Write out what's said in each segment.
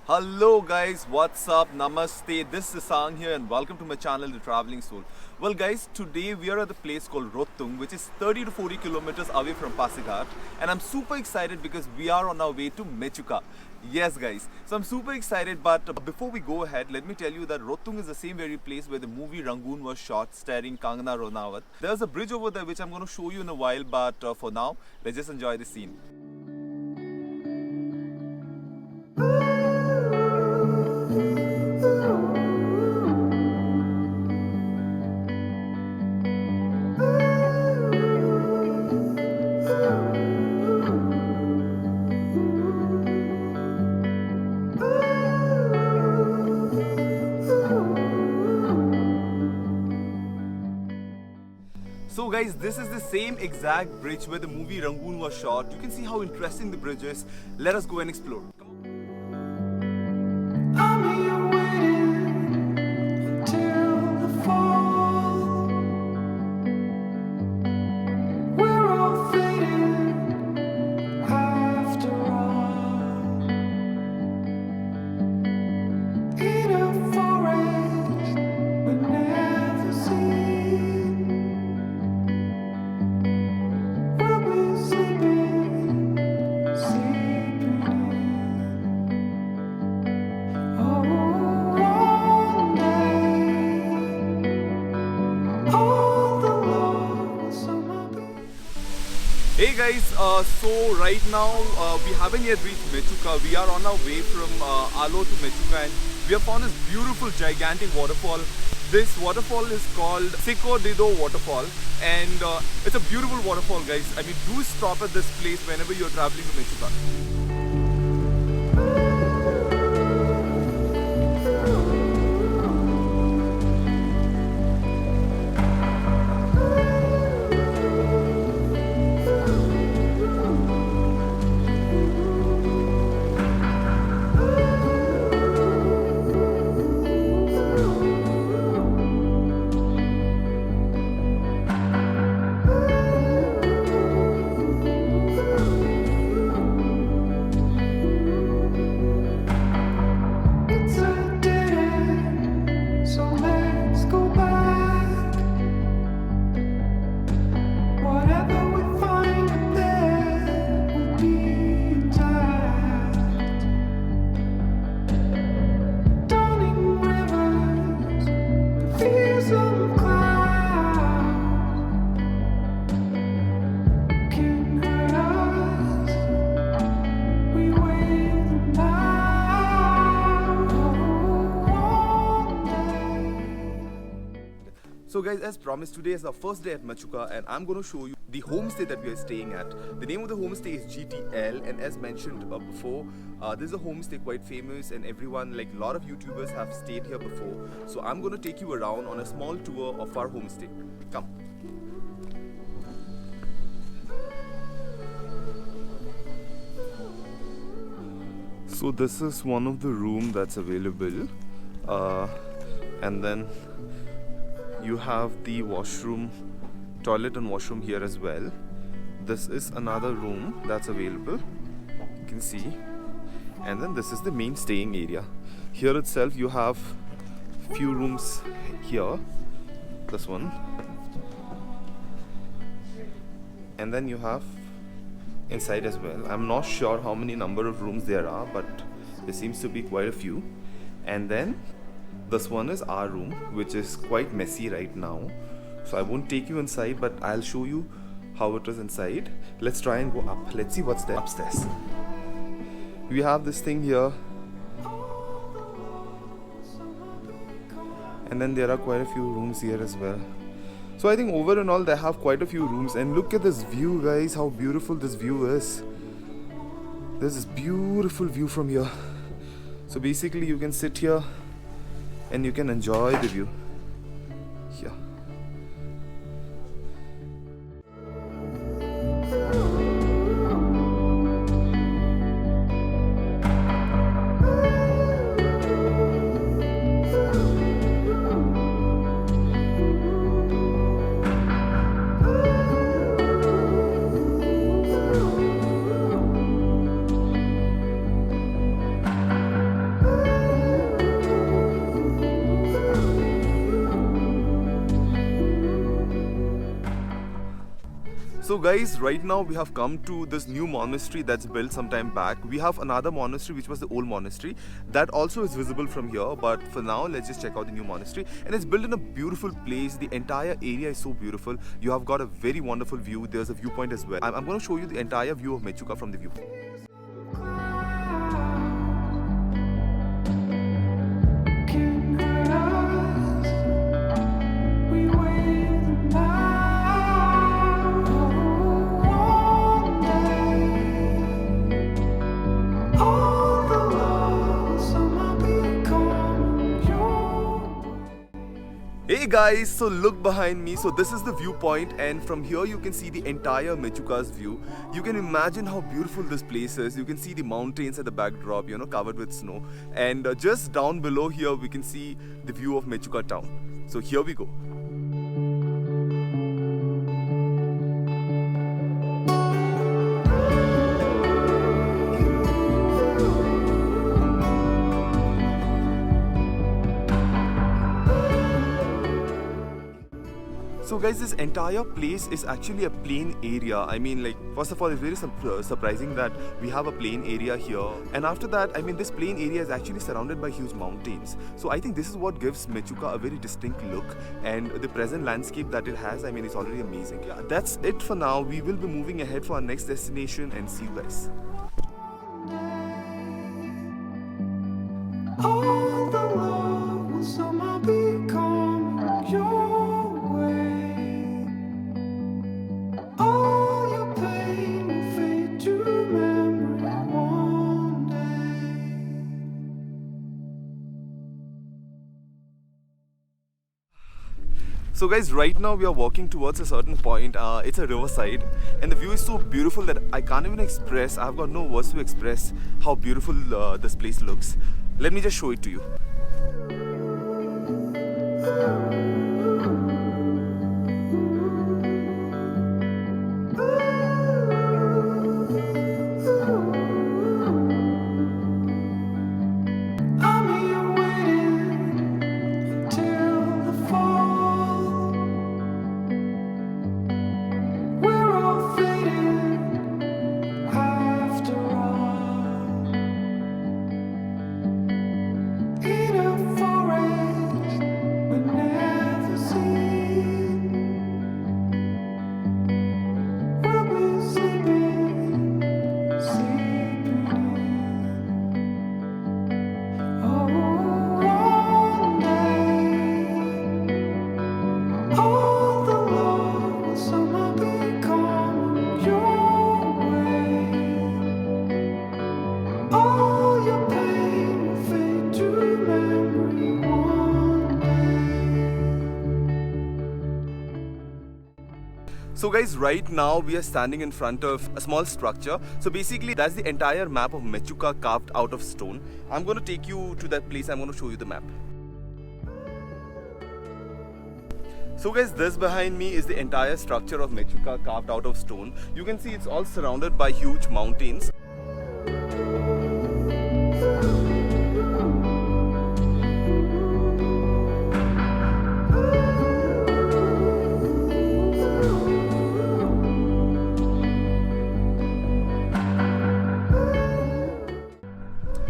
Hello guys, what's up? Namaste. This is Sang here and welcome to my channel The Traveling Soul. Well guys, today we are at the place called Rotung, which is 30 to 40 kilometers away from Pasighat, and I'm super excited because we are on our way to Mechuka. Yes guys, so I'm super excited, but before we go ahead, let me tell you that Rotung is the same very place where the movie Rangoon was shot, starring Kangana Ranaut. There's a bridge over there which I'm going to show you in a while, but for now, let's just enjoy the scene. So guys, this is the same exact bridge where the movie Rangoon was shot. You can see how interesting the bridge is. Let us go and explore. I'm here waiting until the fall. We're all fading after all. In a forest we never seen. We'll be sleeping in. Oh, one day, all the love will somehow be. Hey guys, so right now we haven't yet reached Mechuka. We are on our way from Alo to Mechuka, and we have found this beautiful gigantic waterfall. This waterfall is called Siko Dido Waterfall, and it's a beautiful waterfall guys. I mean, do stop at this place whenever you're traveling to Mechuka. It's a dead end, so let's go back. Whatever we find up there will be intact. Dawning rivers, the fearsome clouds can hurt us. We weigh them down. One day. So guys, as promised, today is our first day at Mechuka, and I'm going to show you the homestay that we are staying at. The name of the homestay is GTL, and as mentioned before, this is a homestay quite famous, and everyone, like a lot of YouTubers, have stayed here before. So I'm going to take you around on a small tour of our homestay. Come. So this is one of the room that's available, and then you have the washroom, toilet and washroom here as well. This is another room that's available, you can see, and then this is the main staying area. Here itself you have few rooms here, this one, and then you have inside as well. I'm not sure how many number of rooms there are, but there seems to be quite a few. And then this one is our room, which is quite messy right now, so I won't take you inside, but I'll show you how it is inside. Let's try and go up. Let's see what's there upstairs. We have this thing here, and then there are quite a few rooms here as well. So I think over and all they have quite a few rooms, and look at this view guys, how beautiful this view is. There's this beautiful view from here. So basically you can sit here and you can enjoy the view here. So guys, right now we have come to this new monastery that's built some time back. We have another monastery which was the old monastery that also is visible from here, but for now let's just check out the new monastery. And it's built in a beautiful place. The entire area is so beautiful. You have got a very wonderful view. There's a viewpoint as well. I'm going to show you the entire view of Mechuka from the viewpoint. Hey guys, so look behind me. So this is the viewpoint, and from here you can see the entire Mechuka's view. You can imagine how beautiful this place is. You can see the mountains at the backdrop, covered with snow. And just down below here we can see the view of Mechuka town. So here we go. So guys, this entire place is actually a plain area. I mean, like, first of all, it's very surprising that we have a plain area here. And after that, I mean, this plain area is actually surrounded by huge mountains. So I think this is what gives Mechuka a very distinct look. And the present landscape that it has, I mean, it's already amazing. Yeah, that's it for now. We will be moving ahead for our next destination, and see you guys. All the love will somehow be coming your way. All your pain will fade to memory one day. So guys, right now we are walking towards a certain point. It's a riverside, and the view is so beautiful that I can't even express. I've got no words to express how beautiful this place looks. Let me just show it to you. I'm here waiting till the fall. We're all fading after all. In a forest we never seen, we'll be sleeping in. Oh, one day, all the love will somehow be coming your way. All your pain will fade to memory one day. So guys, right now we are standing in front of a small structure. So basically that's the entire map of Mechuka carved out of stone. I'm going to take you to that place. I'm going to show you the map. So guys, this behind me is the entire structure of Mechuka carved out of stone. You can see it's all surrounded by huge mountains.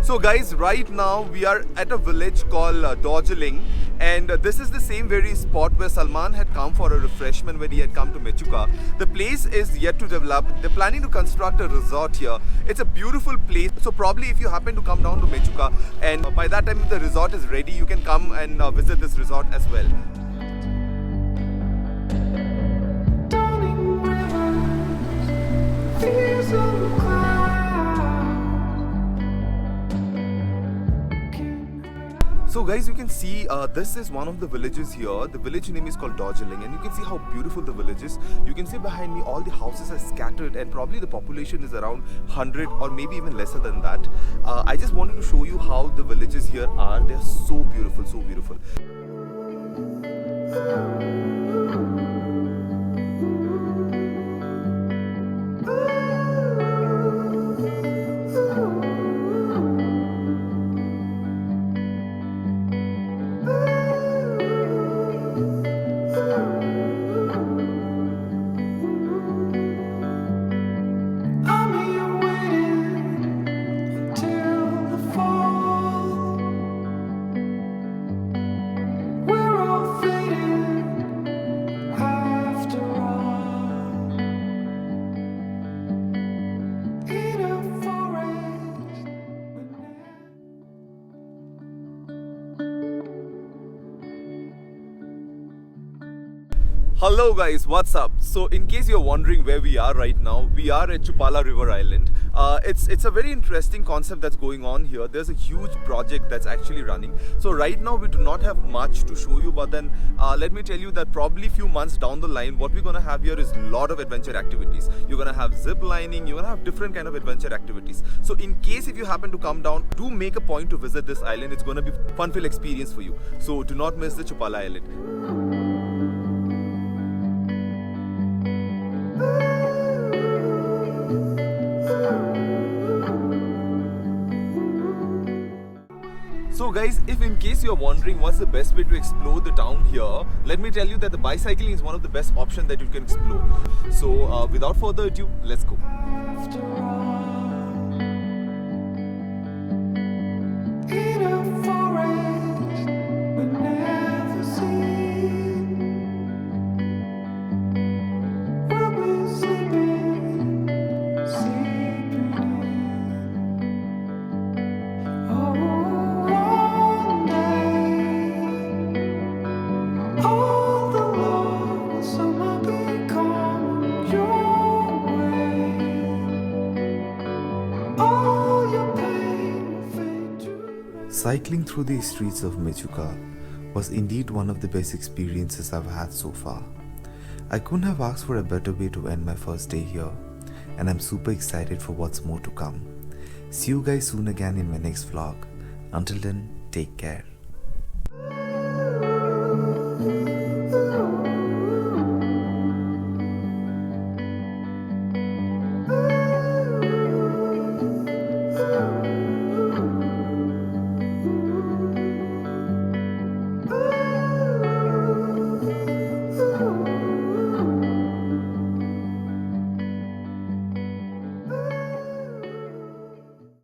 So guys, right now we are at a village called Darjeeling, and this is the same very spot where Salman had come for a refreshment when he had come to Mechuka. The place is yet to develop. They're planning to construct a resort here. It's a beautiful place. So probably if you happen to come down to Mechuka, and by that time the resort is ready, you can come and visit this resort as well. Dawning rivers, fears of clouds. So guys, you can see this is one of the villages here. The village name is called Darjeeling, and you can see how beautiful the village is. You can see behind me all the houses are scattered, and probably the population is around 100 or maybe even lesser than that. I just wanted to show you how the villages here are. They're so beautiful, so beautiful. Hello guys, what's up? So in case you're wondering where we are right now, we are at Chupala River Island. It's a very interesting concept that's going on here. There's a huge project that's actually running. So right now we do not have much to show you, but then let me tell you that probably few months down the line, what we're gonna have here is a lot of adventure activities. You're gonna have zip lining, you're gonna have different kind of adventure activities. So in case if you happen to come down, do make a point to visit this island. It's gonna be fun-filled experience for you. So do not miss the Chupala Island. So guys, if in case you're wondering what's the best way to explore the town here, let me tell you that the bicycling is one of the best options that you can explore. So without further ado, let's go. After all, in a forest we never seen, we'll be sleeping in. Oh, one day, all the love will somehow be coming your way. All your pain will fade to Cycling through the streets of Mechuka was indeed one of the best experiences I've had so far. I couldn't have asked for a better way to end my first day here, and I'm super excited for what's more to come. See you guys soon again in my next vlog. Until then, take care.